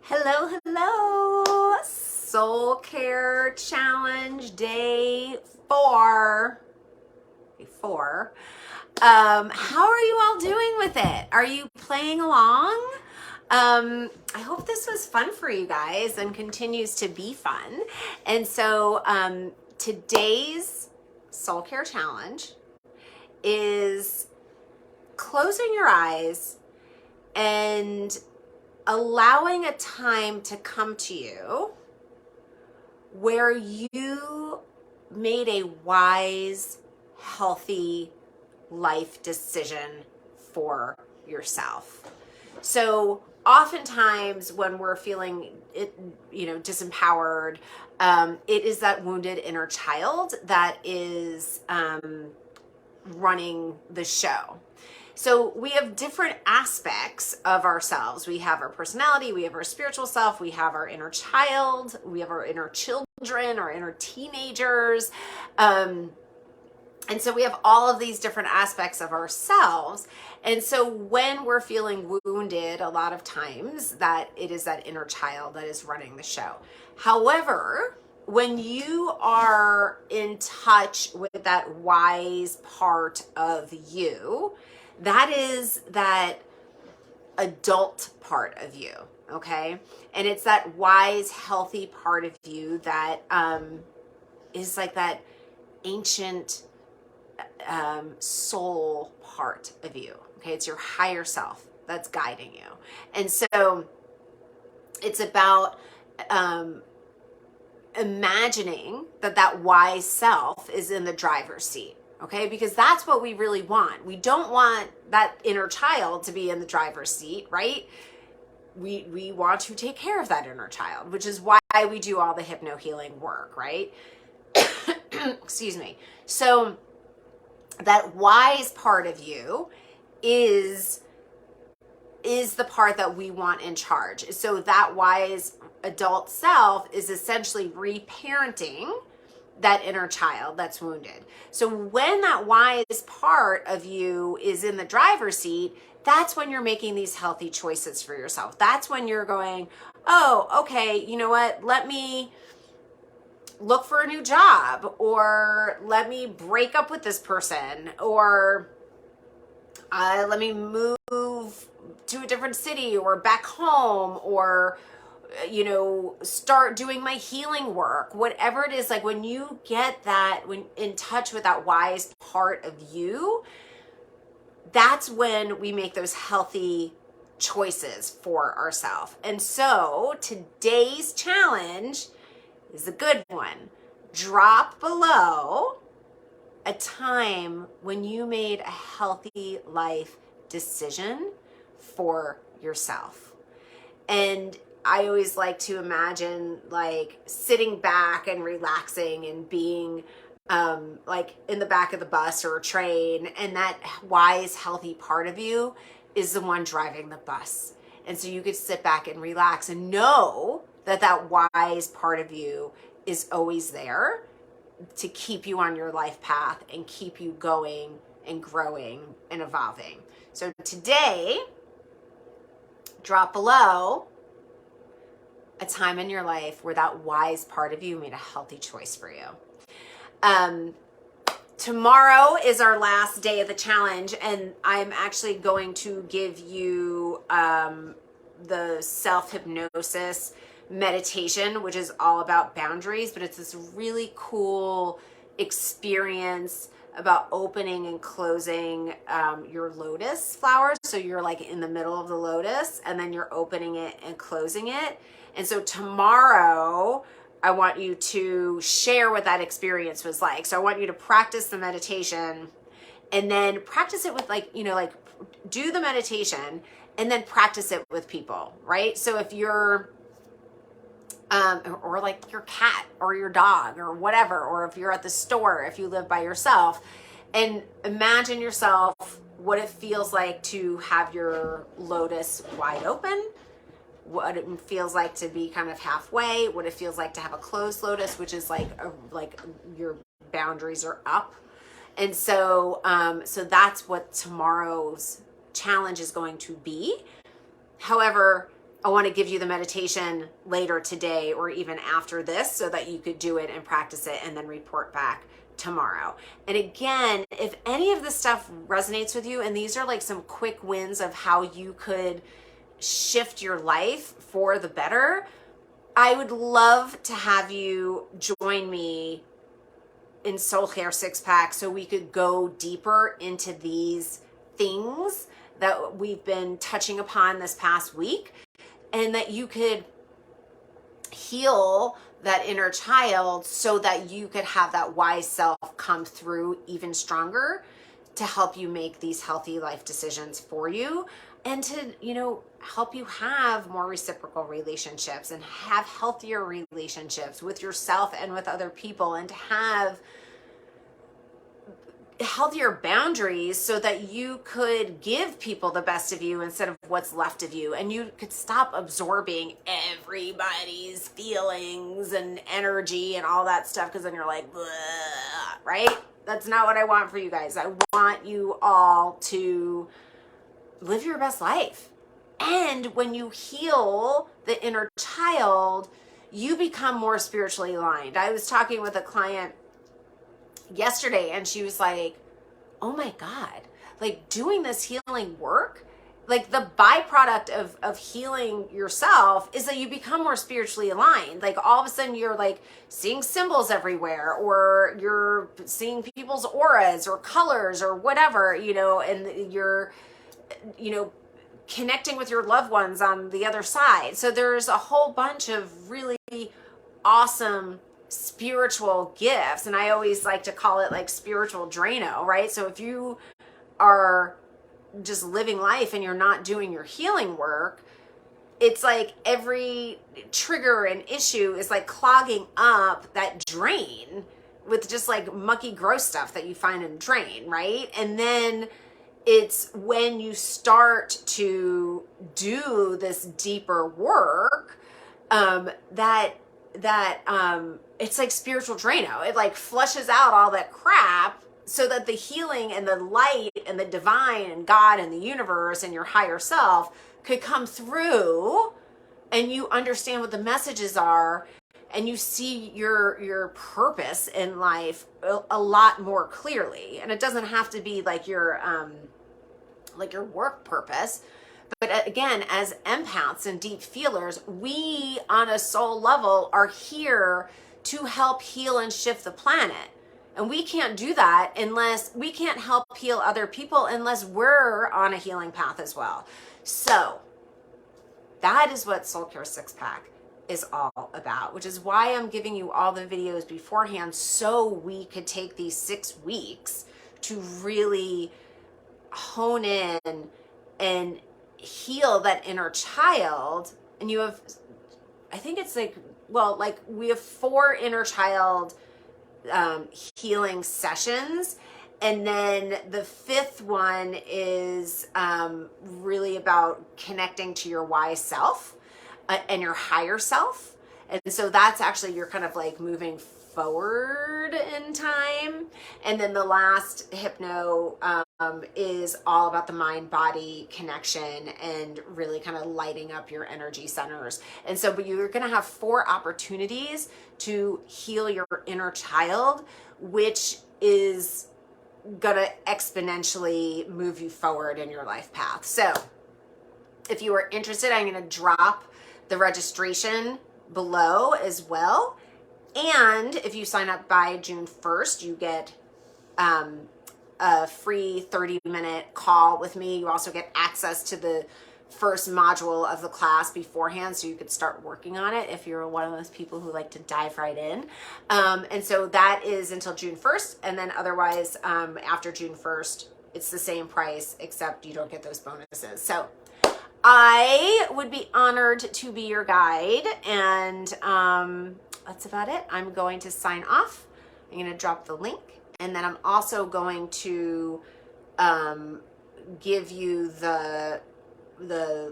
Hello, hello. Soul Care Challenge Day 4. How are you all doing with it? Are you playing along? I hope this was fun for you guys and continues to be fun. And so today's Soul Care Challenge is closing your eyes and allowing a time to come to you where you made a wise, healthy life decision for yourself. So oftentimes when we're feeling disempowered, it is that wounded inner child that is running the show. So we have different aspects of ourselves. We have our personality, we have our spiritual self, we have our inner child, we have our inner children, our inner teenagers. And so we have all of these different aspects of ourselves. And so when we're feeling wounded, a lot of times that it is that inner child that is running the show. However, when you are in touch with that wise part of you, that is that adult part of you, okay? And it's that wise, healthy part of you that is like that ancient soul part of you, okay? It's your higher self that's guiding you. And so it's about imagining that wise self is in the driver's seat. Okay, because that's what we really want. We don't want that inner child to be in the driver's seat, right? We want to take care of that inner child, which is why we do all the hypno healing work, right? Excuse me. So that wise part of you is the part that we want in charge. So that wise adult self is essentially reparenting that inner child that's wounded. So when that wise part of you is in the driver's seat, that's when you're making these healthy choices for yourself. That's when you're going, oh, okay, you know what? Let me look for a new job, or let me break up with this person, or let me move to a different city or back home, or start doing my healing work, whatever it is. Like when you get that, when in touch with that wise part of you, that's when we make those healthy choices for ourselves. And so today's challenge is a good one. Drop below a time when you made a healthy life decision for yourself. And I always like to imagine like sitting back and relaxing and being like in the back of the bus or a train, and that wise, healthy part of you is the one driving the bus. And so you could sit back and relax and know that wise part of you is always there to keep you on your life path and keep you going and growing and evolving. So today, drop below a time in your life where that wise part of you made a healthy choice for you. Tomorrow is our last day of the challenge, and I'm actually going to give you the self-hypnosis meditation, which is all about boundaries, but it's this really cool experience about opening and closing your lotus flowers. So you're like in the middle of the lotus, and then you're opening it and closing it. And so tomorrow, I want you to share what that experience was like. So I want you to practice the meditation, and then practice it with do the meditation and then practice it with people, right? So if you're, or like your cat or your dog or whatever, or if you're at the store, if you live by yourself, and imagine yourself what it feels like to have your lotus wide open, what it feels like to be kind of halfway, what it feels like to have a closed lotus, which is like your boundaries are up. And so so that's what tomorrow's challenge is going to be. However, I want to give you the meditation later today or even after this so that you could do it and practice it and then report back tomorrow. And again, if any of this stuff resonates with you, and these are like some quick wins of how you could shift your life for the better, I would love to have you join me in Soul Care Six Pack so we could go deeper into these things that we've been touching upon this past week, and that you could heal that inner child so that you could have that wise self come through even stronger to help you make these healthy life decisions for you, and to, you know, help you have more reciprocal relationships and have healthier relationships with yourself and with other people, and to have healthier boundaries so that you could give people the best of you instead of what's left of you, and you could stop absorbing everybody's feelings and energy and all that stuff, because then you're like, right? That's not what I want for you guys. I want you all to live your best life. And when you heal the inner child, you become more spiritually aligned. I was talking with a client yesterday and she was like, oh my God, like doing this healing work, like the byproduct of healing yourself is that you become more spiritually aligned. Like all of a sudden you're like seeing symbols everywhere, or you're seeing people's auras or colors or whatever, you know, and you're, you know, connecting with your loved ones on the other side. So there's a whole bunch of really awesome spiritual gifts, and I always like to call it like spiritual Drano, right? So if you are just living life and you're not doing your healing work, it's like every trigger and issue is like clogging up that drain with just like mucky gross stuff that you find in a drain, right? And then it's when you start to do this deeper work, that it's like spiritual Drano. It like flushes out all that crap so that the healing and the light and the divine and God and the universe and your higher self could come through, and you understand what the messages are, and you see your purpose in life a lot more clearly. And it doesn't have to be like your work purpose. But again, as empaths and deep feelers, we on a soul level are here to help heal and shift the planet. And we can't do that unless we can't help heal other people unless we're on a healing path as well. So that is what Soul Care Six Pack is all about, which is why I'm giving you all the videos beforehand, so we could take these 6 weeks to really hone in and heal that inner child. And you have, I think it's like, well, like we have 4 inner child healing sessions, and then the 5th one is really about connecting to your wise self and your higher self. And so that's actually, you're kind of like moving forward in time. And then the last hypno is all about the mind-body connection and really kind of lighting up your energy centers. And so, but you're going to have 4 opportunities to heal your inner child, which is going to exponentially move you forward in your life path. So if you are interested, I'm going to drop the registration below as well. And if you sign up by June 1st, you get a free 30-minute call with me. You also get access to the first module of the class beforehand, so you could start working on it if you're one of those people who like to dive right in. And so that is until June 1st. And then otherwise, after June 1st, it's the same price, except you don't get those bonuses. So I would be honored to be your guide. And that's about it. I'm going to sign off. I'm going to drop the link. And then I'm also going to give you the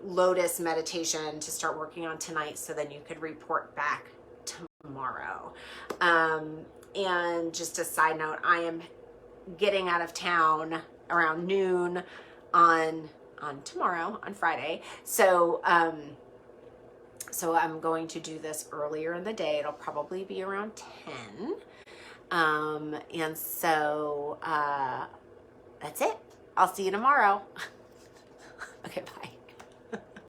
Lotus meditation to start working on tonight, so then you could report back tomorrow. And just a side note, I am getting out of town around noon on tomorrow, on Friday. So So I'm going to do this earlier in the day. It'll probably be around 10. And so that's it. I'll see you tomorrow. Okay, bye.